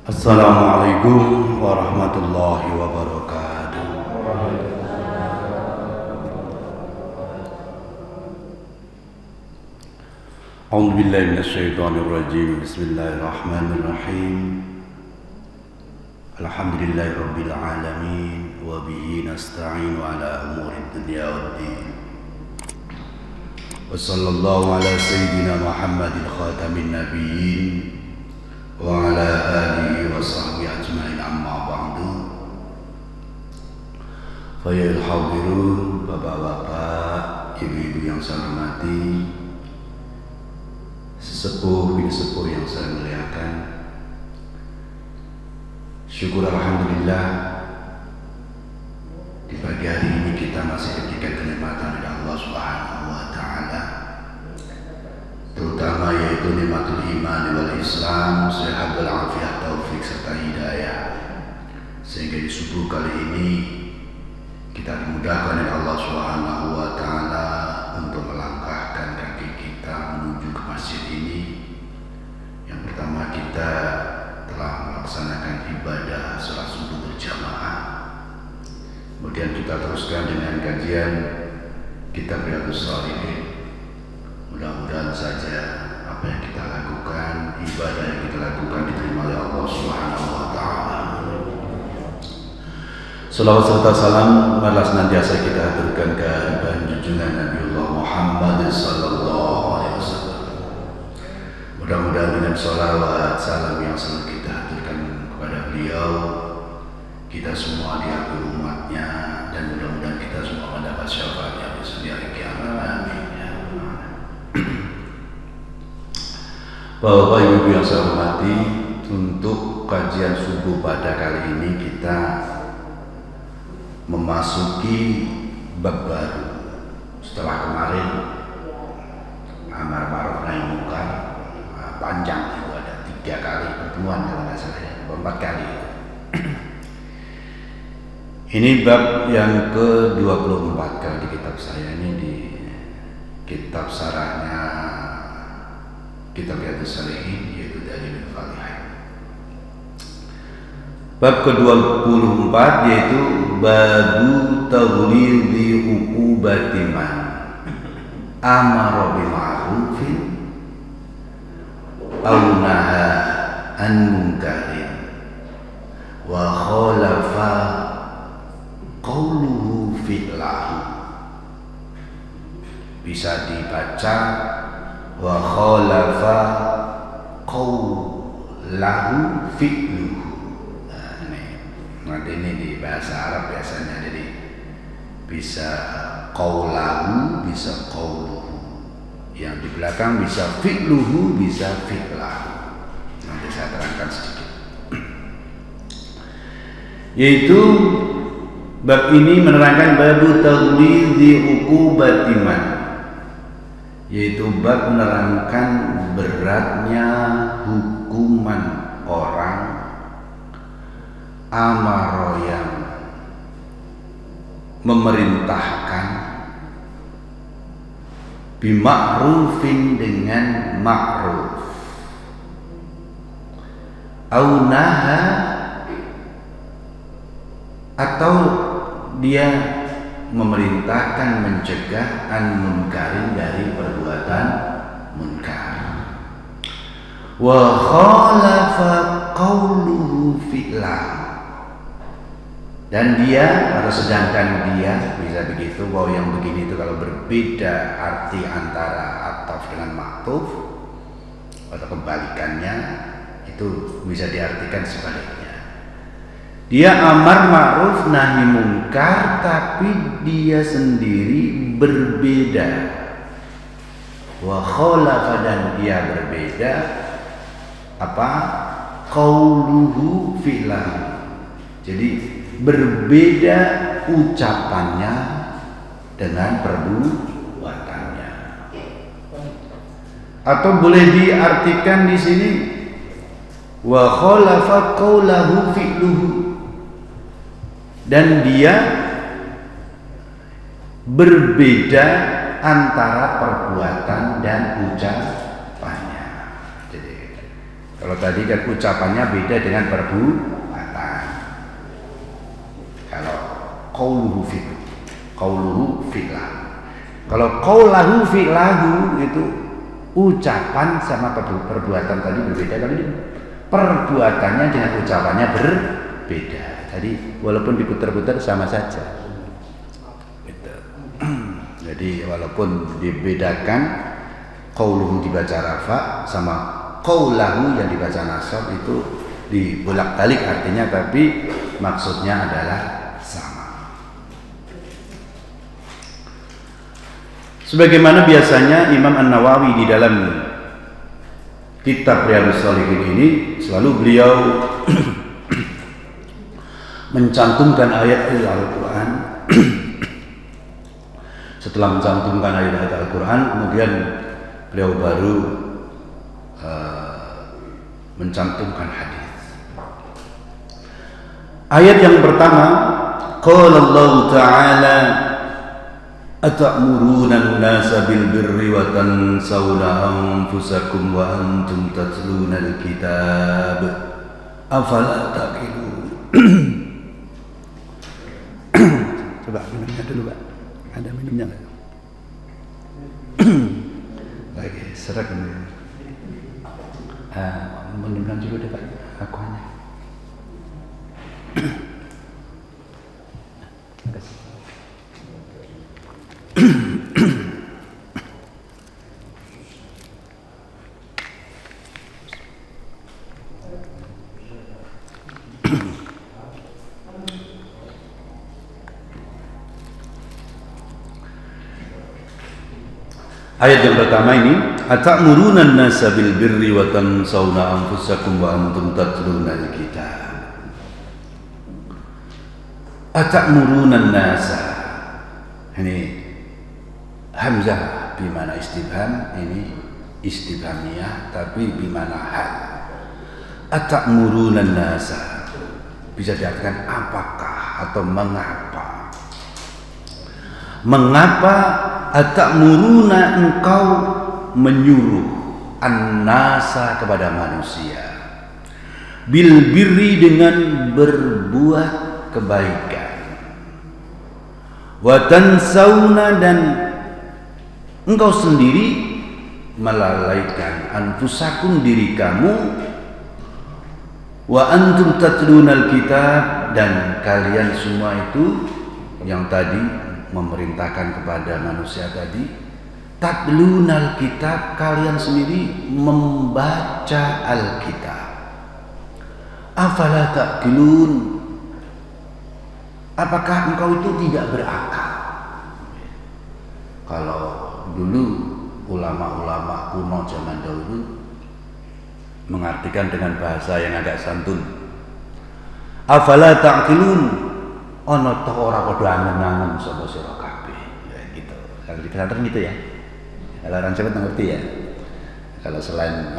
Assalamualaikum warahmatullahi wabarakatuh. A'udzu billahi minasyaitonir rajim. Bismillahirrahmanirrahim. Alhamdulillahirabbil alamin wa bihi nasta'inu ala umurid dunya waddin. Wa sallallahu ala sayyidina Muhammadin khatamin nabiyyin wa ala alihi wa sahbihi ajma'in, amma ba'du. Fayal hadirun, bapak-bapak, ibu-ibu yang saya hormati, sesepuh bin sepuh yang saya muliakan, syukur alhamdulillah di pagi hari ini kita masih diberikan kenikmatan dari Allah Subhanahu wa taala, terutama yaitu nikmatul iman wal Islam, sehat wal afiat, taufik serta hidayah, sehingga di subuh kali ini kita dimudahkan oleh Allah Subhanahu wa taala untuk melangkahkan kaki kita menuju ke masjid ini. Yang pertama, kita telah melaksanakan ibadah salat subuh berjamaah. Kemudian kita teruskan dengan kajian kitab Riyadhus Shalihin. Mudah-mudahan saja apa yang kita lakukan, ibadah yang kita lakukan diterima oleh Allah Subhanahu wa taala. Salawat serta salam marilah senantiasa kita haturkan kehadiran junjungan Nabiullah Muhammad sallallahu alaihi wasallam. Mudah-mudahan dengan salawat salam yang selalu kita haturkan kepada beliau, kita semua diakui umatnya, dan mudah-mudahan kita semua mendapat syafaatnya di hari kiamat. Amin. Bapak Ibu yang saya hormati, untuk kajian subuh pada kali ini kita memasuki bab baru. Setelah kemarin amar ma'ruf nahi munkar, panjang itu, ada 3 kali pertemuan kalau nggak salah ya, 4 kali. Ini bab yang ke-24 kalau di kitab saya, ini di kitab sarahnya kitab Riyadhus Shalihin, yaitu Dalilul Falihin. Bab ke-24 yaitu babu taghlidhi uqubati man amara bil ma'rufin aw naha an munkarin wa khalafa qauluhu fi'lahu. Bisa dibaca wa khalafa qaulahu fi'luhu. Nanti ini di bahasa Arab biasanya, jadi bisa qaulahu, bisa qauluhu, yang di belakang bisa fi'luhu, bisa fi'lahu. Nanti saya terangkan sedikit. Yaitu bab ini menerangkan babu taghlidhi uqubati man, yaitu bab menerangkan beratnya hukuman orang amaro yang memerintahkan bima'rufin dengan ma'ruf, au naha, atau dia memerintahkan mencegah an munkarin dari perbuatan munkar, wa khalafa qauluhu fi'lah, dan dia, atau sedangkan dia, bisa begitu, bahwa yang begini itu kalau berbeda arti antara ataf dengan ma'tuf atau kebalikannya, itu bisa diartikan sebaliknya. Dia amar ma'ruf nahi munkar, tapi dia sendiri berbeda. Wa khalafa, dan dia berbeda apa? Qauluhu fi'lahu. Jadi berbeda ucapannya dengan perbuatannya. Atau boleh diartikan di sini wa khalafa qaulahu fi'luhu, dan dia berbeda antara perbuatan dan ucapannya. Jadi Kalau tadi kan ucapannya beda dengan perbuatan. Kalau qauluhu fi'lah. Kalau qaulahu fi'lahu itu ucapan sama perbuatan tadi berbeda. Kalau ini perbuatannya dengan ucapannya berbeda. Tadi walaupun diputar-putar sama saja. Gitu. Jadi walaupun dibedakan qauluhu dibaca rafa sama qaulahu yang dibaca nasab itu dibolak-balik artinya, tapi maksudnya adalah sama. Sebagaimana biasanya Imam An-Nawawi di dalam kitab Riyadhus Shalihin ini selalu beliau mencantumkan ayat-ayat Al-Quran. Setelah mencantumkan ayat-ayat Al-Quran, kemudian beliau baru mencantumkan hadis. Ayat yang pertama, qala Allah Ta'ala ata'muruna an-nasa bil birri wa tansawna anfusakum wa antum tatluna al-kitab afala taqilun. Coba minumnya dulu, Pak. Ada minumnya nggak? Lagi serak ini. Minumnya dulu deh, Pak. Akuannya. Ayat yang pertama ini, atamuruna an-nasa bil birri wa tansawna anfusakum wa antum tatluna al-kitab. Atamuruna an-nasa. Ini hamzah bimana istifham, ini istifhamiyah tapi bimana hal. Atamuruna an-nasa bisa diartikan apakah atau mengapa. Mengapa atamuruna engkau menyuruh an-nasa kepada manusia bil birri dengan berbuat kebaikan, wa tansawna dan engkau sendiri melalaikan anfusakum diri kamu, wa antum tatlunal kitab dan kalian semua itu yang tadi memerintahkan kepada manusia tadi, tatlunal kitab, kalian sendiri membaca Alkitab. Afala taqilun, apakah engkau itu tidak berakal? Kalau dulu ulama-ulama kuno zaman dahulu mengartikan dengan bahasa yang agak santun, afala taqilun, ono toh ora padha angen-angen sapa sira kabeh. Ya gitu. Kalau di pesantren gitu ya. Kalau orang Jawa ngerti ya. Kalau selain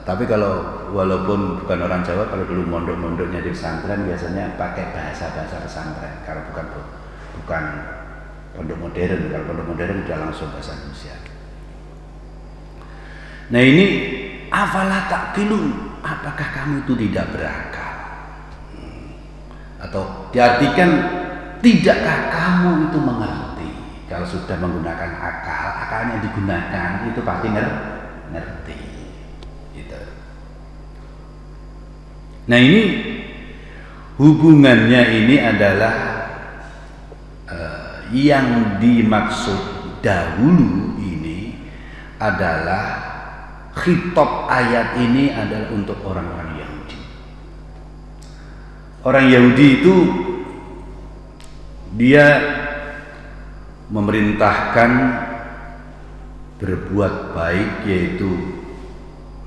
tapi kalau walaupun bukan orang Jawa, kalau dulu mondok-mondoknya di pesantren biasanya pakai bahasa-bahasa pesantren. Kalau bukan pondok modern, kalau pondok modern sudah langsung bahasa Indonesia. Nah ini afala taqilun, apakah kamu itu tidak berakal? Atau diartikan, tidakkah kamu itu mengerti? Kalau sudah menggunakan akalnya digunakan itu pasti ngerti. Gitu. Nah ini hubungannya ini adalah yang dimaksud dahulu ini adalah khitab ayat ini adalah untuk orang-orang Yahudi. Orang Yahudi itu dia memerintahkan berbuat baik, yaitu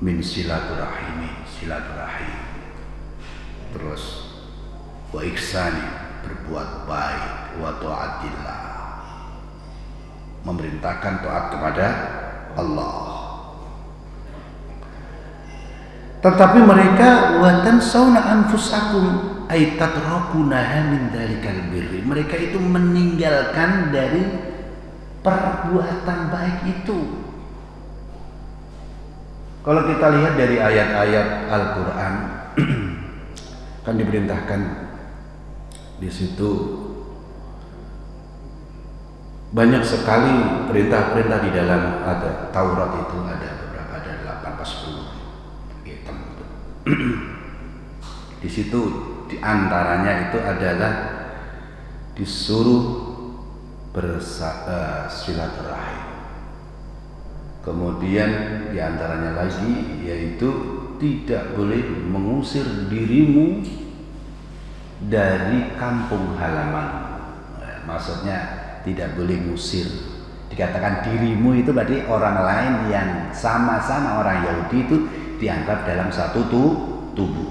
min silaturahim, terus wa ihsani, berbuat baik, wa taatillah, memerintahkan taat kepada Allah. Tetapi mereka wa tansawna anfusakum ay tatrakunaha min dalikal birri, mereka itu meninggalkan dari perbuatan baik itu. Kalau kita lihat dari ayat-ayat Al-Quran, kan diperintahkan di situ banyak sekali perintah-perintah di dalam ada Taurat itu ada beberapa, ada 8 pas 10 hitam itu. Di situ diantaranya itu adalah disuruh bersilaturahim. Kemudian diantaranya lagi yaitu tidak boleh mengusir dirimu dari kampung halaman. Maksudnya tidak boleh ngusir. Dikatakan dirimu itu berarti orang lain yang sama-sama orang Yahudi itu dianggap dalam satu tubuh.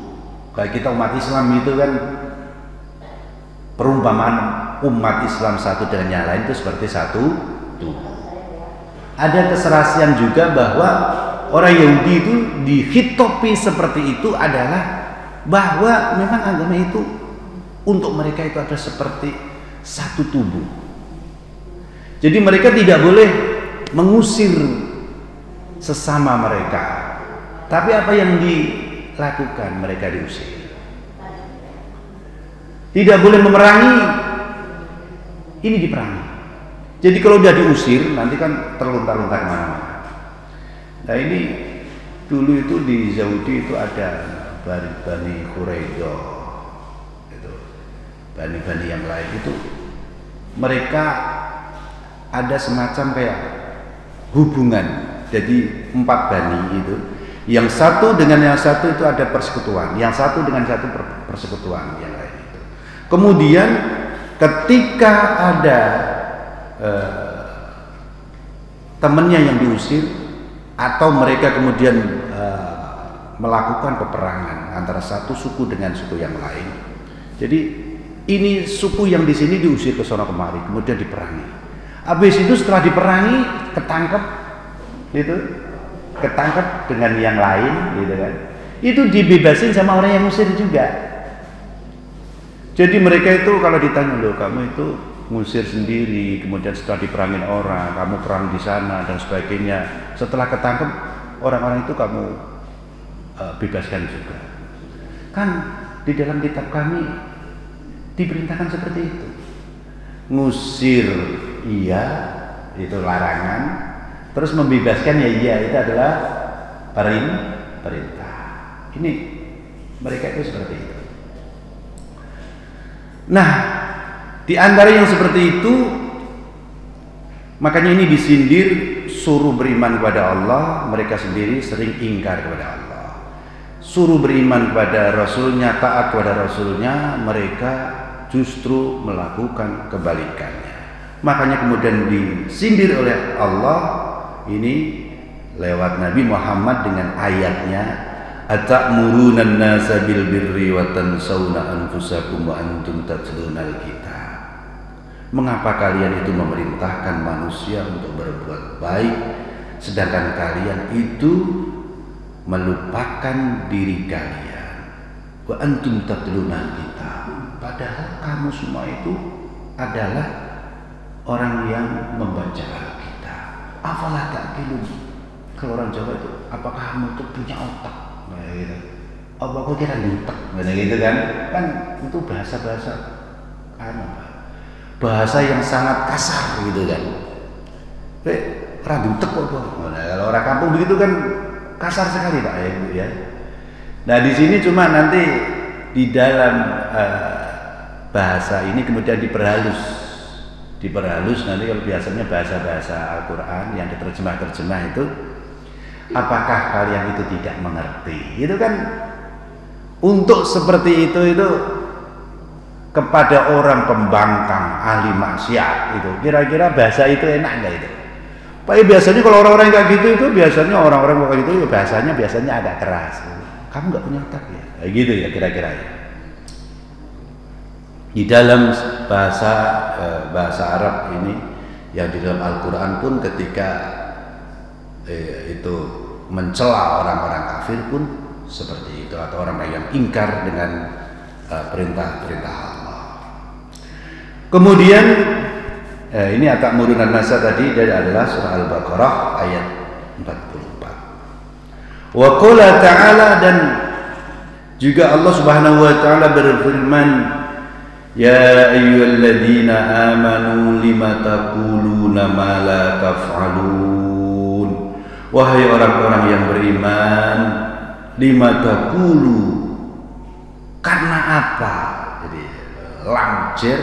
Kayak kita umat Islam itu kan, perumpamaan umat Islam satu dengan yang lain itu seperti satu tubuh. Ada keserasian juga bahwa orang Yahudi itu dihitopi seperti itu adalah bahwa memang agama itu untuk mereka itu ada seperti satu tubuh. Jadi mereka tidak boleh mengusir sesama mereka. Tapi apa yang dilakukan? Mereka diusir. Tidak boleh memerangi, ini diperangi. Jadi kalau udah diusir, nanti kan terluntar-luntar kemana-mana. Nah ini dulu itu di Yahudi itu ada Bani Quraidah, itu Bani yang lain itu mereka ada semacam kayak hubungan. Jadi 4 Bani itu, yang satu dengan yang satu itu ada persekutuan, yang satu dengan satu persekutuan yang lain itu. Kemudian ketika ada temannya yang diusir atau mereka kemudian melakukan peperangan antara satu suku dengan suku yang lain. Jadi ini suku yang di sini diusir ke sana kemari, kemudian diperangi. Habis itu setelah diperangi ketangkep dengan yang lain, gitu kan. Itu dibebasin sama orang yang musir juga. Jadi mereka itu kalau ditanya, loh kamu itu ngusir sendiri, kemudian setelah diperangin orang, kamu perang di sana dan sebagainya. Setelah ketangkep orang-orang itu kamu bebaskan juga. Kan di dalam kitab kami diperintahkan seperti itu. Ngusir iya, itu larangan. Terus membebaskan ya iya, itu adalah perintah. Ini mereka itu seperti itu. Nah, di antara yang seperti itu, makanya ini disindir, suruh beriman kepada Allah, mereka sendiri sering ingkar kepada Allah. Suruh beriman kepada Rasulnya, taat kepada Rasulnya, mereka justru melakukan kebalikannya. Makanya kemudian disindir oleh Allah ini lewat Nabi Muhammad dengan ayatnya, atamuruna an-nasa bil birri wa tansawna anfusakum wa antum tatlunal kitab. Mengapa kalian itu memerintahkan manusia untuk berbuat baik sedangkan kalian itu melupakan diri kalian? Wa antum tatlunal kitab. Padahal kamu semua itu adalah orang yang membaca Alkitab. Afala ta'qilun. Kalau orang Jawa itu, apakah kamu tuh punya otak? Nah, gitu. Apa kau kira lintek? Nah, gitu kan? Kan itu bahasa-bahasa bahasa yang sangat kasar gitu kan. Randutek kok. Nah, kalau orang kampung begitu kan kasar sekali Pak ya, Bu ya. Nah, di sini cuma nanti di dalam bahasa ini kemudian diperhalus nanti. Kalau biasanya bahasa-bahasa Al-Quran yang diterjemah itu, apakah kalian itu tidak mengerti? Itu kan untuk seperti itu kepada orang pembangkang, ahli maksiat itu, kira-kira bahasa itu enak nggak itu? Pak, biasanya kalau orang-orang kayak gitu itu biasanya orang-orang kayak gitu ya biasanya agak keras. Kamu nggak punya otak ya? Kayak gitu ya kira-kira ya. Di dalam bahasa Arab ini, yang di dalam Al-Quran pun ketika itu mencela orang-orang kafir pun seperti itu, atau orang yang ingkar dengan perintah-perintah Allah. Kemudian ini atamuruna an-nasa tadi adalah surah Al-Baqarah ayat 44. Wa qala ta'ala, dan juga Allah Subhanahu wa taala berfirman, ya ayyuhalladzina amanu lima taquluna ma la taf'alun. Wahai orang-orang yang beriman, lima taqulu, karena apa? Jadi lamjer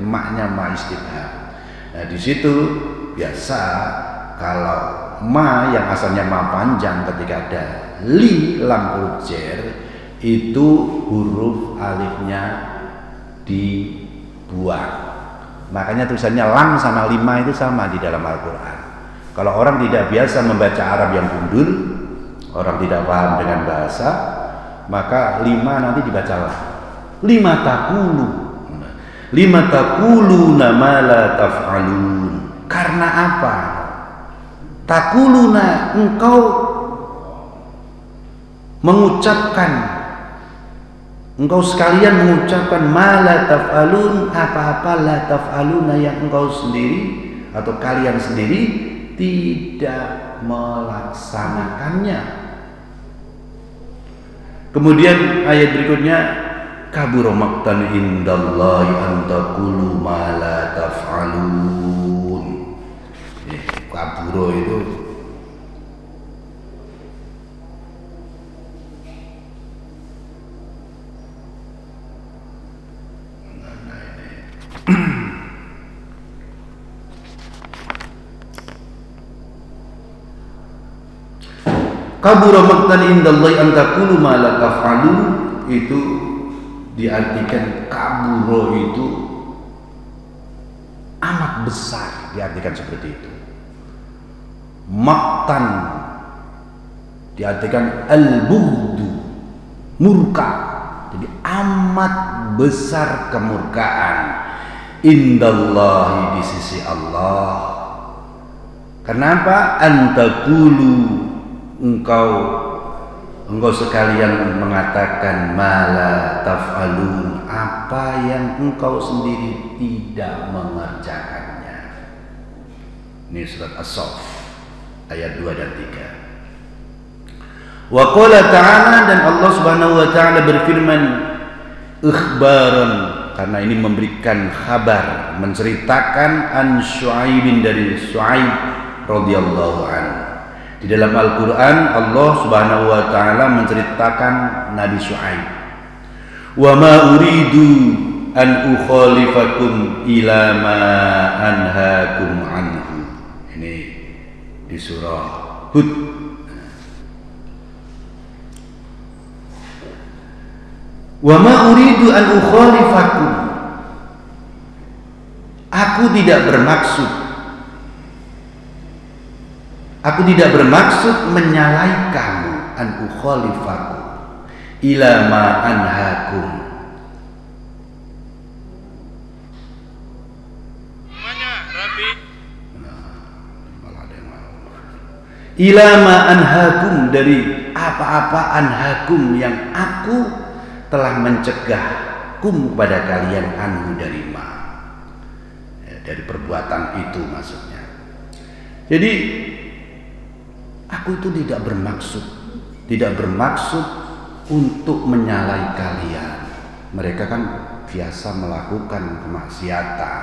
maknya ma istifham. Nah, di situ biasa kalau ma yang asalnya ma panjang, ketika ada li lam huruf jar, itu huruf alifnya dibuang. Makanya tulisannya lam sama lima itu sama di dalam Al-Quran. Kalau orang tidak biasa membaca Arab yang gundul, orang tidak paham dengan bahasa, maka lima nanti dibaca lam. Lima taqulu nama la taf'alun. Karena apa? Taquluna, engkau mengucapkan, engkau sekalian mengucapkan ma la taf'alun, apa-apa la taf'aluna yang engkau sendiri atau kalian sendiri tidak melaksanakannya. Kemudian ayat berikutnya, kabura maqtan indallahi an taqulu ma la taf'alun. Kabura itu kabura maqtan indallahi an taqulu ma la taf'alun, itu diartikan kabura itu amat besar, diartikan seperti itu. Maqtan diartikan al-bughdu, murka. Jadi amat besar kemurkaan indallahi, di sisi Allah. Kenapa? Antaqulu, engkau sekalian mengatakan mala taf'alun, apa yang engkau sendiri tidak mengerjakannya. Ini surat As-Saff ayat 2 dan 3. Wa qala ta'ala, dan Allah Subhanahu wa taala berfirman ikhbaran, karena ini memberikan kabar, menceritakan an Syuaibin, dari Syuaib radhiyallahu anhu. Di dalam Al-Quran Allah Subhanahu wa taala menceritakan Nabi Syuaib. Wa ma uridu an ukhalifakum ila ma anhaakum anhu. Ini di surah Hud. Wa ma uridu an ukhalifakum, aku tidak bermaksud menyalahi kamu, an ukhalifakum ila ma anhaakum, ila ma anhaakum, dari apa-apa anhaakum yang aku telah mencegahkum kepada kalian, anhu, dari ma, dari perbuatan itu maksudnya. Jadi aku itu tidak bermaksud untuk menyalahi kalian. Mereka kan biasa melakukan kemaksiatan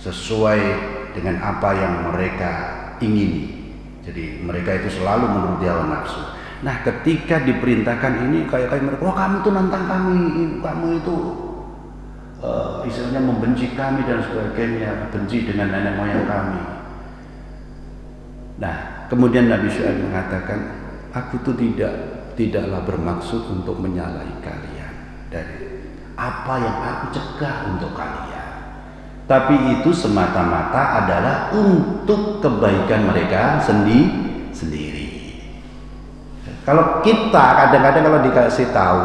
sesuai dengan apa yang mereka ingini. Jadi mereka itu selalu menuruti hawa nafsu. Nah, ketika diperintahkan ini kayak mereka, oh kamu itu nantang kami, kamu itu istilahnya membenci kami dan sebagainya, benci dengan nenek moyang kami. Nah, kemudian Nabi Syuaib mengatakan, aku itu tidaklah bermaksud untuk menyalahi kalian dari apa yang aku cegah untuk kalian, tapi itu semata-mata adalah untuk kebaikan mereka sendiri. Kalau kita kadang-kadang kalau dikasih tahu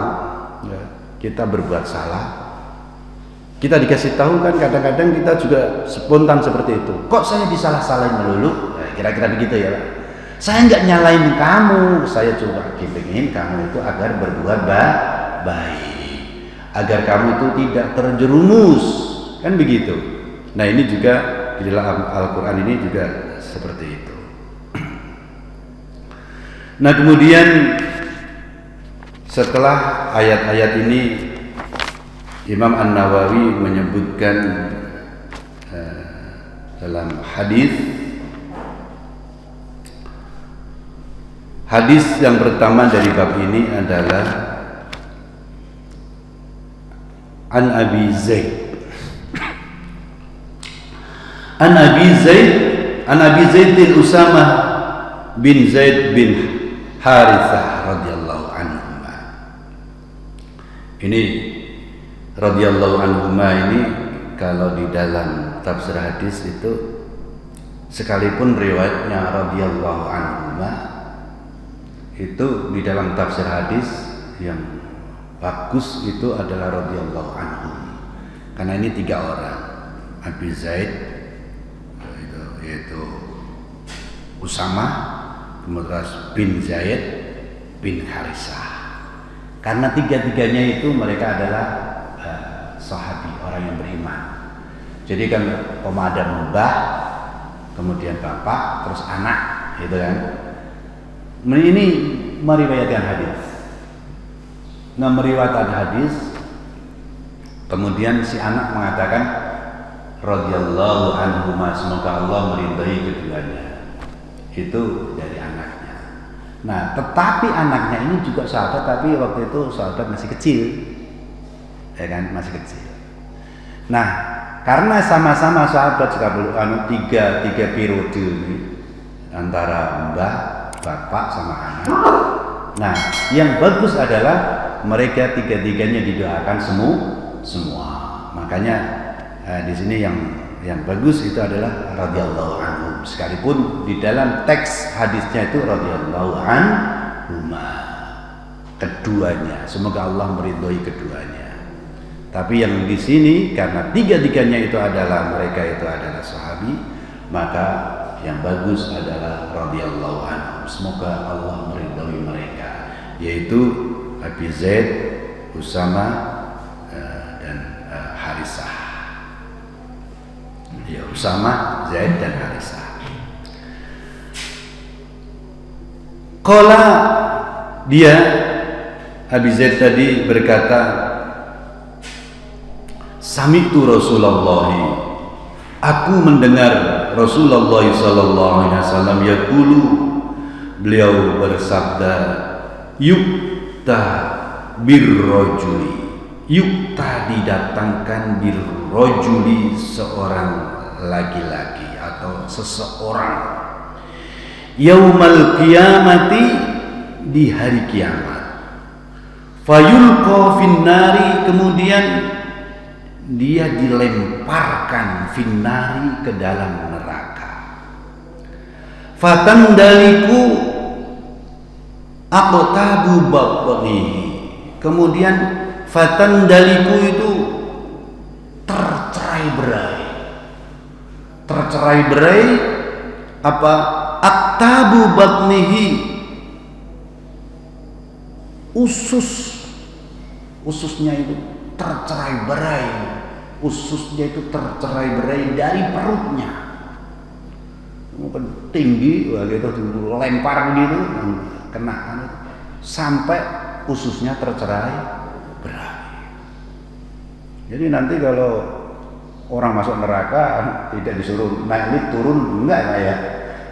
ya, kita berbuat salah, kita dikasih tahu kan kadang-kadang kita juga spontan seperti itu. Kok saya disalah-salahin melulu? Nah, kira-kira begitu ya Pak. Saya nggak nyalain kamu, saya cuma ingin kamu itu agar berbuat baik, agar kamu itu tidak terjerumus, kan begitu. Nah, ini juga di dalam Al-Quran ini juga seperti itu. Nah, kemudian setelah ayat-ayat ini Imam An-Nawawi menyebutkan dalam hadis yang pertama dari bab ini adalah An Abi Zaid Usamah bin Zaid bin Harithah radhiyallahu anhu. Ini radhiyallahu anhuma ini kalau di dalam tafsir hadis itu sekalipun riwayatnya radhiyallahu anhuma itu di dalam tafsir hadis yang bagus itu adalah radhiyallahu anhum, karena ini 3 orang, Abi Zaid yaitu Usamah, kemudian bin Zaid bin Harithah. Karena 3-tiganya itu mereka adalah sahabi, orang yang beriman. Jadi kan ada mbah, kemudian bapak, terus anak, gitu kan. Ini meriwayatkan hadis. Nah, meriwayatkan hadis, kemudian si anak mengatakan radhiyallahu anhuma, semoga Allah meridai keduanya. Itu dari anaknya. Nah, tetapi anaknya ini juga sahabat, tapi waktu itu sahabat masih kecil, ya kan, masih kecil. Nah, karena sama-sama sahabat tiga periode ini antara mbah, bapak sama anak. Nah, yang bagus adalah mereka 3-tiganya didoakan semua. Makanya di sini yang bagus itu adalah radhiyallahu anhu, sekalipun di dalam teks hadisnya itu radhiyallahu anhuma, keduanya, semoga Allah meridhoi keduanya. Tapi yang di sini karena 3-tiganya itu adalah sahabi, maka yang bagus adalah radhiyallahu anhu, semoga Allah meridhoi mereka, yaitu Abi Zaid, Usamah dan Harithah. Ya, Usamah, Zaid dan Harithah. Qala, dia Abi Zaid tadi berkata, sami'tu Rasulullah, aku mendengar Rasulullah sallallahu alaihi wasallam yaqulu, beliau bersabda, yukta birrajuli, yukta didatangkan birrajuli, seorang laki-laki atau seseorang, yaumal qiyamati, di hari kiamat, fayulqa finnari, kemudian dia dilemparkan finnari, ke dalam neraka, fatandaliku aqtabu batnihi, kemudian fatandaliku itu tercerai-berai apa? Aqtabu batnihi, ususnya itu tercerai-berai, dari perutnya, mungkin tinggi, gitu, lempar gitu, kena sampai ususnya tercerai-berai. Jadi nanti kalau orang masuk neraka tidak disuruh naik lift turun, enggak ya,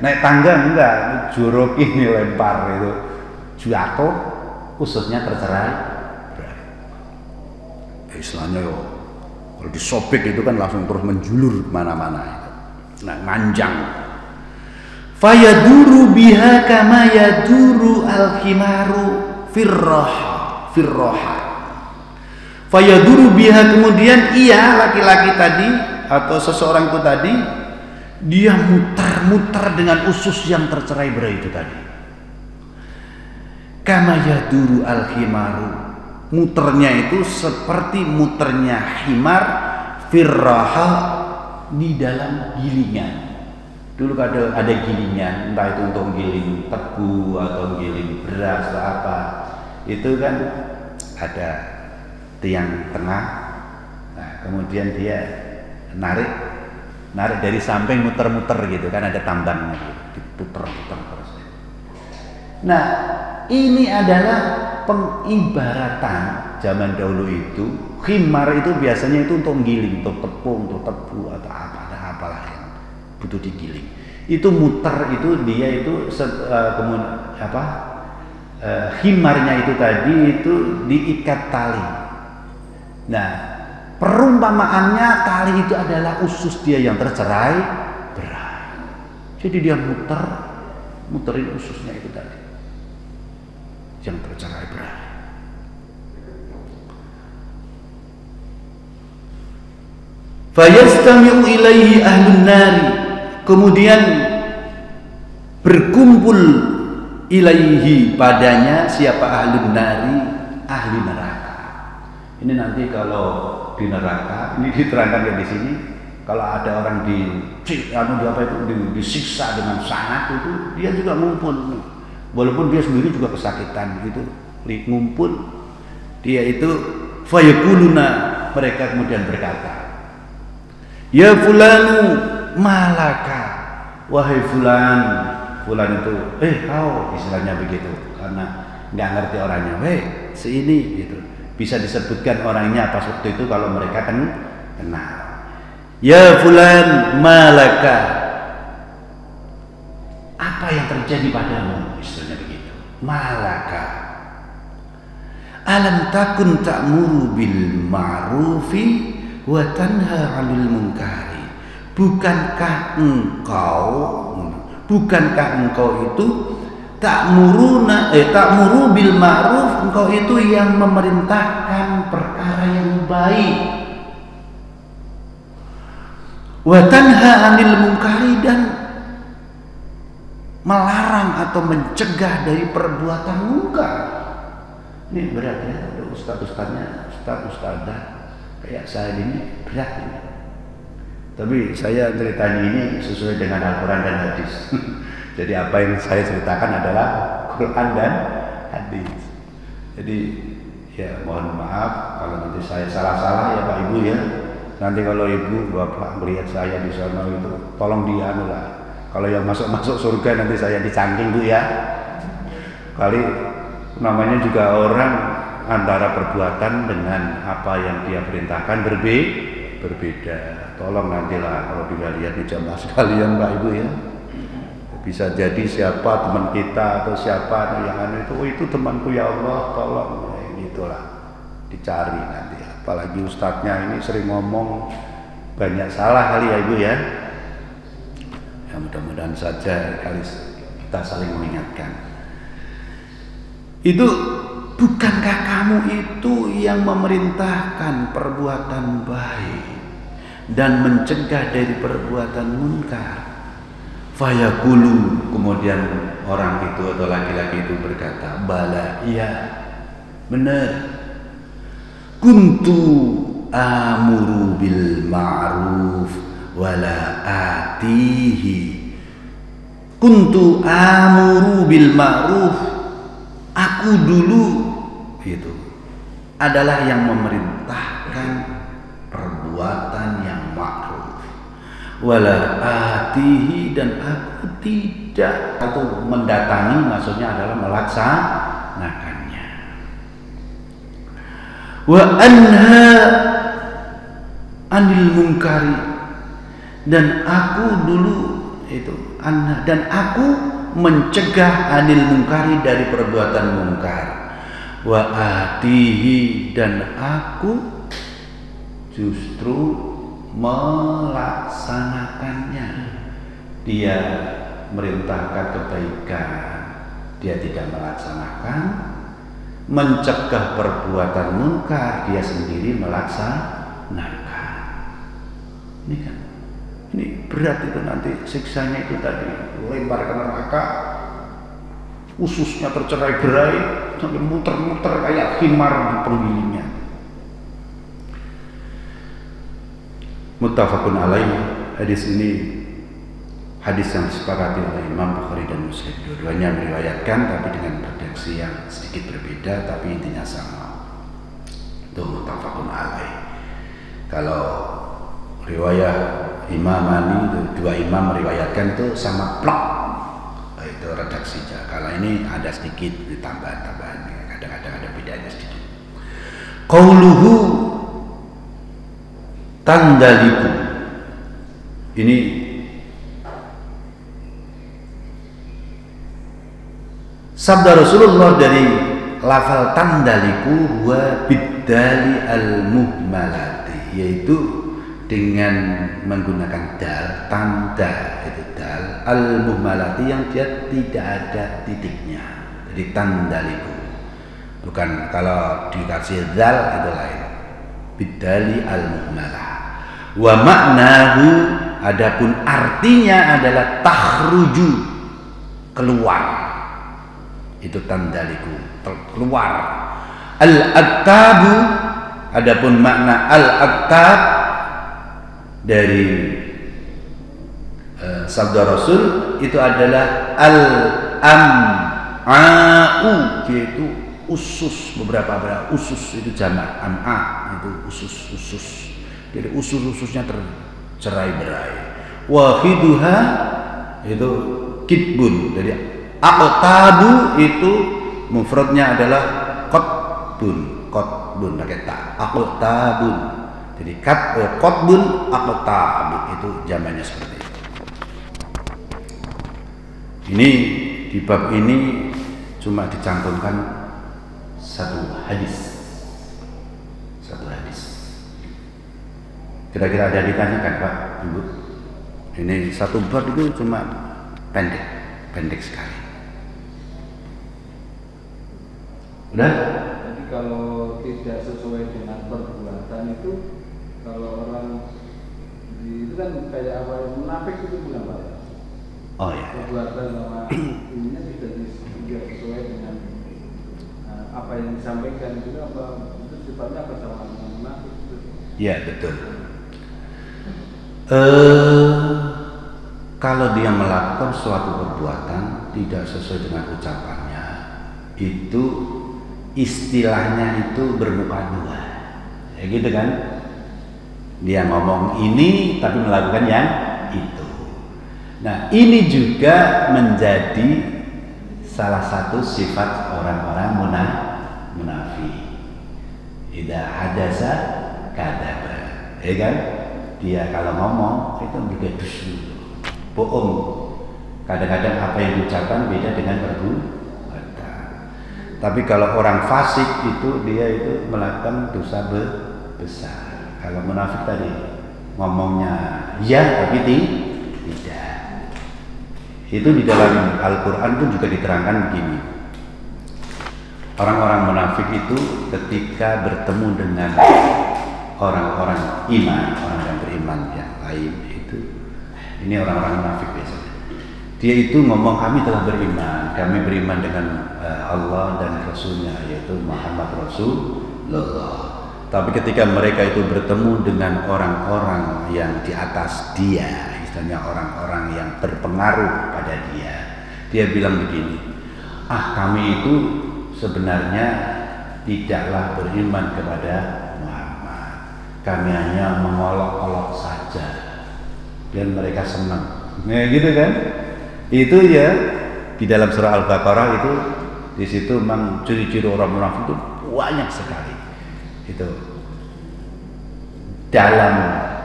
naik tangga enggak, jorokin dilempar itu, jatuh, ususnya tercerai-berai. Istilahnya kalau disobek itu kan langsung terus menjulur kemana-mana, nah, manjang. Fayaduru biha kama yaduru al-himaru firroha. Fayaduru biha, kemudian ia laki-laki tadi atau seseorang itu tadi, dia mutar-mutar dengan usus yang tercerai-berai itu tadi. Kama yaduru al-himaru, muternya itu seperti muternya himar firroha, di dalam gilingan. Dulu ada gilingan, entah itu untuk giling tebu atau giling beras atau apa, itu kan ada tiang tengah, nah, kemudian dia narik dari samping, muter-muter gitu kan, ada tambangnya gitu, diputer-puter terus. Nah, ini adalah pengibaratan zaman dahulu itu. Khimar itu biasanya itu untuk menggiling, untuk tepung, untuk tebu atau apalah yang butuh digiling. Itu muter itu dia itu khimarnya itu tadi itu diikat tali. Nah, perumpamaannya tali itu adalah usus dia yang tercerai berai. Jadi dia muterin ususnya itu tadi yang tercerai berai. Fayastami'u ilaihi ahlun nari, kemudian berkumpul ilaihi padanya siapa ahlun nari, ahli neraka. Ini nanti kalau di neraka, ini diterangkan di sini, kalau ada orang disiksa dengan sangat itu, dia juga ngumpul, walaupun dia sendiri juga kesakitan gitu, ngumpul, dia itu fayaquluna, mereka kemudian berkata, ya fulanu malaka, wahai fulan itu, kau, istilahnya begitu, karena nggak ngerti orangnya, si ini gitu. Bisa disebutkan orangnya pas waktu itu kalau mereka kan kenal. Ya fulan malaka, apa yang terjadi padamu, istilahnya begitu. Malaka, alam takun ta'muru bil ma'rufi wa tanha 'anil munkari. Bukankah engkau itu ta'muru bil ma'ruf, engkau itu yang memerintahkan perkara yang baik, wa tanha 'anil munkari, dan melarang atau mencegah dari perbuatan munkar. Ini berat ya, ustadzah kayak saya ini berat ini. Tapi saya ceritanya ini sesuai dengan Al-Quran dan hadis. Jadi apa yang saya ceritakan adalah Quran dan hadis. Jadi ya mohon maaf kalau nanti saya salah-salah ya Pak Ibu ya. Nanti kalau Ibu Bapak melihat saya di sana itu tolong lah. Kalau yang masuk surga nanti saya dicangking Bu ya. Kali namanya juga orang antara perbuatan dengan apa yang dia perintahkan berbeda. Tolong nantilah kalau dilihat di jamaah sekalian Pak Ibu ya. Bisa jadi siapa teman kita atau siapa yang itu temanku ya Allah, tolong, gitulah dicari nanti. Apalagi ustadznya ini sering ngomong banyak salah kali ya Ibu ya. Ya mudah-mudahan saja kali kita saling mengingatkan. Itu bukankah kamu itu yang memerintahkan perbuatan baik dan mencegah dari perbuatan munkar? Fayaqulu, kemudian orang itu atau laki-laki itu berkata, bala, iya benar, kuntu amuru bil ma'ruf wala atihi, kuntu amuru bil ma'ruf, aku dulu itu adalah yang memerintahkan perbuatan yang ma'ruf, wala atihi, dan aku tidak, atau mendatangi maksudnya adalah melaksanakannya. Wa anha anil munkari, dan aku dulu itu anha, dan aku mencegah anil munkari, dari perbuatan munkar. Wa atihi, dan aku justru melaksanakannya. Dia merintahkan kebaikan, dia tidak melaksanakan. Mencegah perbuatan munkar, dia sendiri melaksanakan. Ini kan, ini berat itu nanti siksanya itu tadi, lempar ke neraka, ususnya tercerai berai sampai muter-muter kayak khimar di penggilingnya. Muttafaqun alaih. Hadis ini hadis yang disepakati oleh Imam Bukhari dan Muslim. Dua-duanya meriwayatkan tapi dengan redaksi yang sedikit berbeda, tapi intinya sama. Itu muttafaqun alaih. Kalau riwayat Imamani, dua imam meriwayatkan itu sama plak, itu redaksinya. Kalau ini ada sedikit tambahan-tambahan, kadang-kadang ada bedanya sedikit. Qauluhu tandaliku, ini sabda Rasulullah dari lafal tandaliku wa biddali al-muhmalati, yaitu dengan menggunakan dal, tanda itu dal, al-muhmalati yang dia tidak ada titiknya, jadi tandaliku. Bukan kalau dikasih dal itu lain, biddali al-muhmalah. Wa maknahu, adapun artinya adalah takhruju, keluar, itu tandaliku, keluar. Al-aktabu, adapun makna al-aktab dari sabda Rasul itu adalah al-am'a'u, yaitu usus, beberapa usus itu jamak, am'a itu usus. Jadi usus-ususnya tercerai-berai. Wahiduha itu kitbun. Jadi aqtabu itu mufradnya adalah qatbun pakai ta. Aqtabun. Jadi qatbun aqtabu itu jamannya seperti itu. Ini di bab ini cuma dicantumkan satu hadis. Kira-kira ada ditanyakan Pak, Ibu? Ini satu bab itu cuma pendek sekali. Udah? Jadi kalau tidak sesuai dengan perbuatan itu, kalau orang itu kan kayak apa, munafik itu bukan Pak? Oh ya. Perbuatan sama ininya tidak sesuai dengan apa yang disampaikan itu, apa itu sifatnya apa sama munafik itu? Ya betul. Kalau dia melakukan suatu perbuatan tidak sesuai dengan ucapannya, itu istilahnya itu bermuka dua, ya gitu kan? Dia ngomong ini tapi melakukan yang itu. Nah, ini juga menjadi salah satu sifat orang-orang munafik. Idza hadasa kadzaba, ya kan? Dia kalau ngomong itu bergedus, bohong. Kadang-kadang apa yang diucapkan beda dengan perbuatan. Tapi kalau orang fasik itu dia itu melakukan dosa besar. Kalau munafik tadi ngomongnya ya tapi tidak. Itu di dalam Al-Quran pun juga diterangkan begini. Orang-orang munafik itu ketika bertemu dengan orang-orang iman, orang yang beriman yang lain itu, ini orang-orang munafik biasanya. Dia itu ngomong kami telah beriman, kami beriman dengan Allah dan Rasulnya, yaitu Muhammad Rasulullah. Tapi ketika mereka itu bertemu dengan orang-orang yang di atas dia, istilahnya orang-orang yang berpengaruh pada dia bilang begini, kami itu sebenarnya tidaklah beriman kepada kami hanya mengolok-olok saja dan mereka senang. Nah, gitu kan? Itu ya di dalam surah Al-Baqarah itu, di situ memang ciri-ciri orang munafik itu banyak sekali. Itu dalam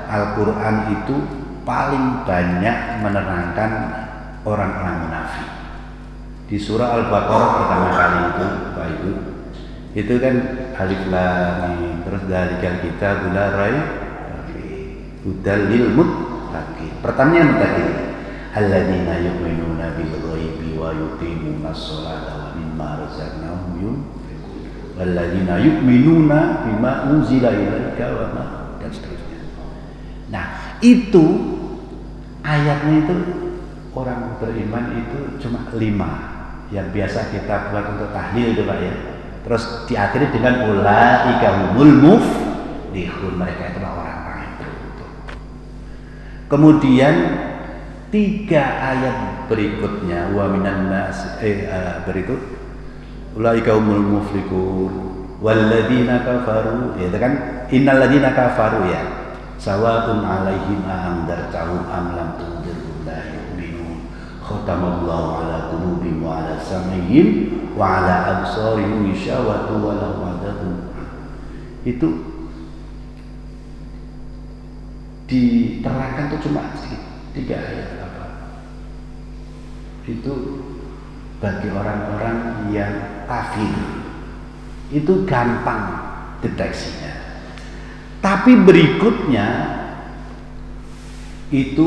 Al-Quran itu paling banyak menerangkan orang-orang munafik. Di surah Al-Baqarah pertama kali itu, Pak Ibu, itu kan alif lam mim, terus dalikal kitabul la raib hudal lil muttaqin. Pertanyaan tadi, alladzina yu'minuna bil ghaibi wa yuqimunas sholata wa mimma razaqnahum yunfiqun. Walladzina yu'minuna bima unzila ilaika wa ma, dan seterusnya. Nah, itu ayatnya itu orang beriman itu cuma 5 yang biasa kita buat untuk tahlil itu Pak ya. Terus diakhiri dengan ulaika humul muflihun, mereka itu orang-orang yang beruntung. Kemudian 3 ayat berikutnya wa minan nas berikut ulaika humul muflihun walladzina kafaru, ya kan, innal ladzina kafaru ya sawaun alaihim andartahum am lam tunzirhum la yu'minun khatamallahu ala qulubihim wa ala sam'ihim wa ala absarihim ghishawatu wa lahum adzabun. Itu diterangkan tuh cuma 3 ayat apa. Itu bagi orang-orang yang kafir itu gampang deteksinya. Tapi berikutnya itu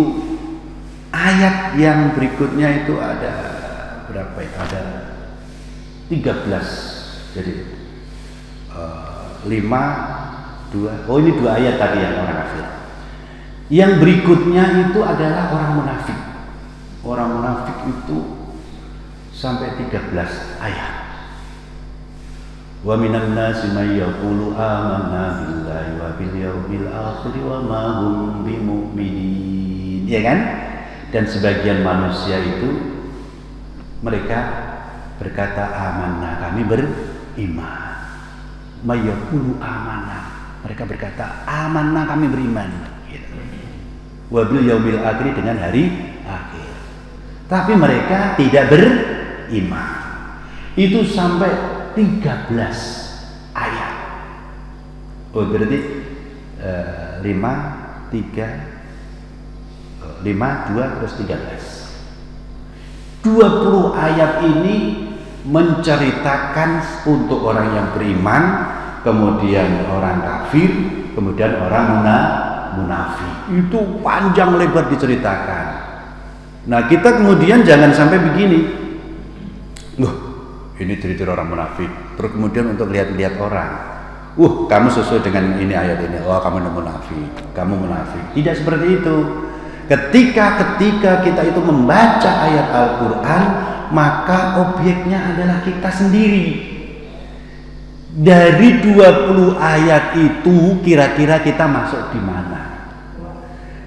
ayat yang berikutnya itu ada berapa ya? Ada 13. Jadi 5, 2. Oh ini 2 ayat tadi yang orang kafir. Yang berikutnya itu adalah orang munafik. Orang munafik itu sampai 13 ayat. Wa minan nasi may yaqulu amanna billahi wa bil yaumil akhir wa ma hum bimu'minin. Ya kan? Dan sebagian manusia itu mereka berkata amanna, kami beriman. May yaqulu amanna. Mereka berkata amanna, kami beriman. Gitu. Wa bil yaumil akhir, dengan hari akhir. Tapi mereka tidak beriman. Itu sampai 13 ayat. Oh berarti 5, 3, 5, 2 terus 13. 20 ayat ini menceritakan untuk orang yang beriman, kemudian orang kafir, kemudian orang munafik. Itu panjang lebar diceritakan. Nah kita kemudian jangan sampai begini. Ini ciri-ciri orang munafik. Terus kemudian untuk lihat-lihat orang, kamu sesuai dengan ini ayat ini. Oh, kamu munafik, kamu munafik. Tidak seperti itu. Ketika kita itu membaca ayat Al-Quran, maka objeknya adalah kita sendiri. Dari 20 ayat itu kira-kira kita masuk di mana?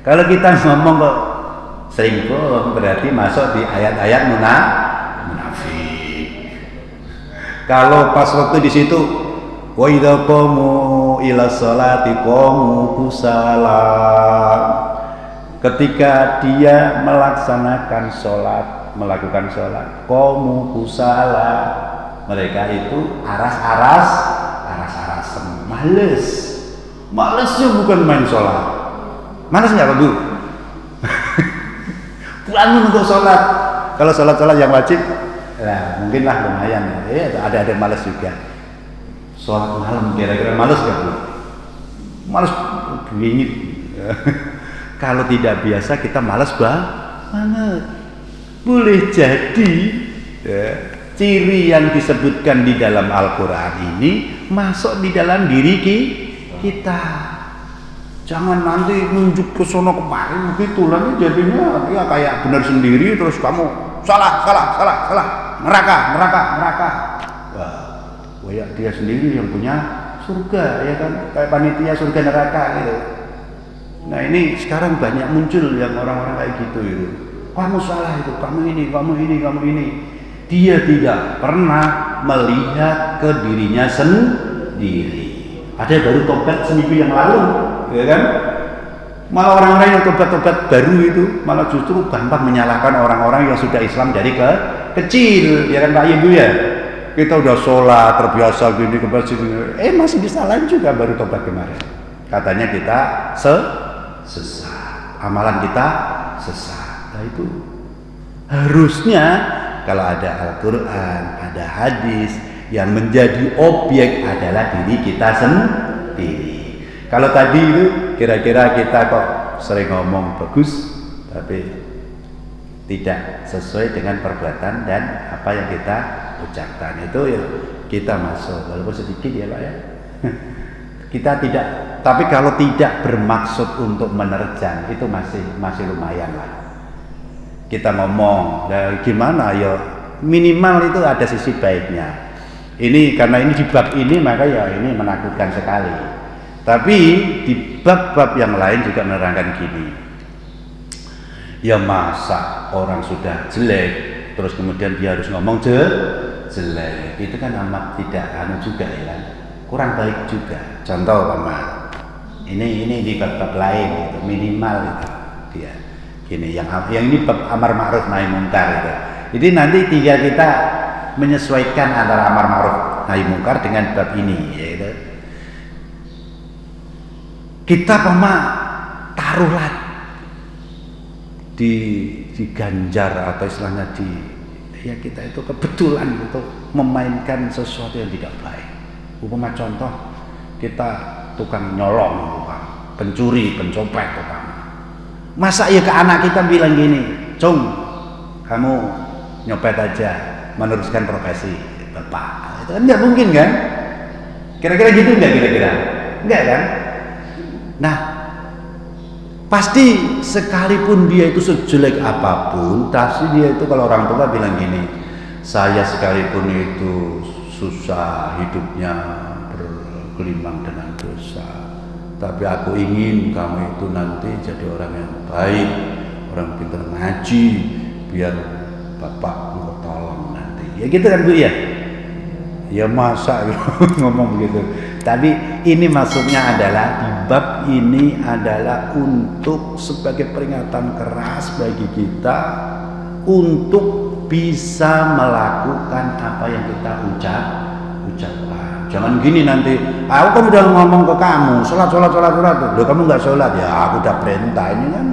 Kalau kita ngomong kok selingkuh, berarti masuk di ayat-ayat munafik. Kalau pas waktu di situ, wa idza qamu ila sholati qamu kusala. Ketika dia melaksanakan sholat, melakukan sholat, qamu kusala. Mereka itu aras-arasan, males. Malesnya bukan main sholat. Males nggak Pak Bu? Bangun untuk sholat. Kalau sholat yang wajib, ya mungkinlah lumayan ya. Ada malas juga. Sholat malam kira-kira malas nggak Bu? Malas bingit. Kalau tidak biasa kita malas banget. Boleh jadi ya, ciri yang disebutkan di dalam Al-Quran ini masuk di dalam diri kita. Jangan nanti nunjuk ke sono kemari begitu, nanti jadinya ya kayak benar sendiri, terus kamu salah, neraka. Wah, ya dia sendiri yang punya surga, ya kan? Kayak panitia surga neraka gitu. Nah ini sekarang banyak muncul yang orang-orang kayak gitu itu. Kamu salah itu, kamu ini. Dia tidak pernah melihat ke dirinya sendiri. Ada baru tobat seminggu yang lalu, ya kan? Malah orang-orang yang tobat-tobat baru itu malah justru gampang menyalahkan orang-orang yang sudah Islam dari kecil, ya kan Pak Ibu ya? Kita udah sholat terbiasa gini ke masjid, masih disalahin juga baru tobat kemarin. Katanya kita sesat, amalan kita sesat. Nah itu harusnya kalau ada Al-Quran, ada hadis, yang menjadi objek adalah diri kita sendiri. Kalau tadi itu kira-kira kita kok sering ngomong bagus, tapi tidak sesuai dengan perbuatan dan apa yang kita ucapkan, itu ya kita masuk, walaupun sedikit ya Pak ya. Kita tidak, tapi kalau tidak bermaksud untuk menerjang itu masih lumayan lah. Kita ngomong, gimana ya minimal itu ada sisi baiknya. Ini karena ini di bab ini maka ya ini menakutkan sekali. Tapi di bab-bab yang lain juga menerangkan gini. Ya masa orang sudah jelek terus kemudian dia harus ngomong jelek. Itu kan amat tidak juga ya kan. Kurang baik juga. Contoh Pak, ini di bab-bab lain gitu, minimal itu dia. Ini yang ini bab amar ma'ruf nahi mungkar itu. Jadi nanti kita menyesuaikan antara amar ma'ruf nahi mungkar dengan bab ini, yaitu kita taruhlah diganjar atau istilahnya ya kita itu kebetulan untuk memainkan sesuatu yang tidak baik. Umpama contoh kita tukang nyolong, pencuri, pencopet, masa ya ke anak kita bilang gini, Cung, kamu nyopet aja, meneruskan profesi bapak, itu kan nggak mungkin kan? Kira-kira gitu nggak kira-kira? Nggak kan? Nah, pasti sekalipun dia itu sejelek apapun, pasti dia itu kalau orang tua bilang gini, saya sekalipun itu susah hidupnya bergelimang dengan dosa, tapi aku ingin kamu itu nanti jadi orang yang baik, orang pintar ngaji, biar bapak mau tolong nanti. Ya gitu kan Bu ya? Ya masa ngomong begitu. Tapi ini maksudnya adalah di bab ini adalah untuk sebagai peringatan keras bagi kita untuk bisa melakukan apa yang kita ucapkan. Jangan gini nanti, aku kan udah ngomong ke kamu, sholat. Loh kamu nggak sholat ya? Aku udah perintah, ini kan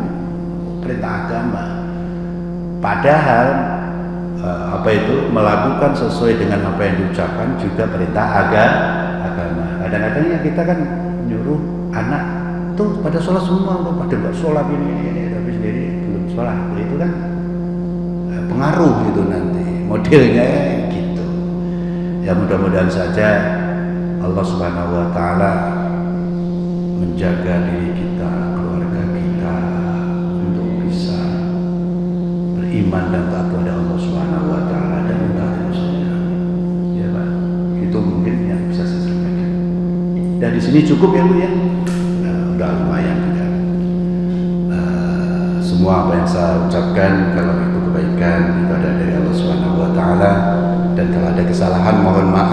perintah agama. Padahal melakukan sesuai dengan apa yang diucapkan juga perintah agama. Kadang-kadang kita kan nyuruh anak tuh pada sholat semua, pada nggak sholat ini, tapi sendiri belum sholat. Itu kan pengaruh gitu nanti modelnya gitu. Ya mudah-mudahan saja Allah Subhanahu Wa Taala menjaga diri kita, keluarga kita untuk bisa beriman dan taat kepada Allah Subhanahu Wa Taala dan mentaati Rasulnya. Ya Pak, itu mungkin yang bisa saya sampaikan. Dan di sini cukup ya Bu ya. Nah, udah lumayan juga. Semua apa yang saya ucapkan kalau itu kebaikan itu ada dari Allah Subhanahu Wa Taala, dan kalau ada kesalahan mohon maaf.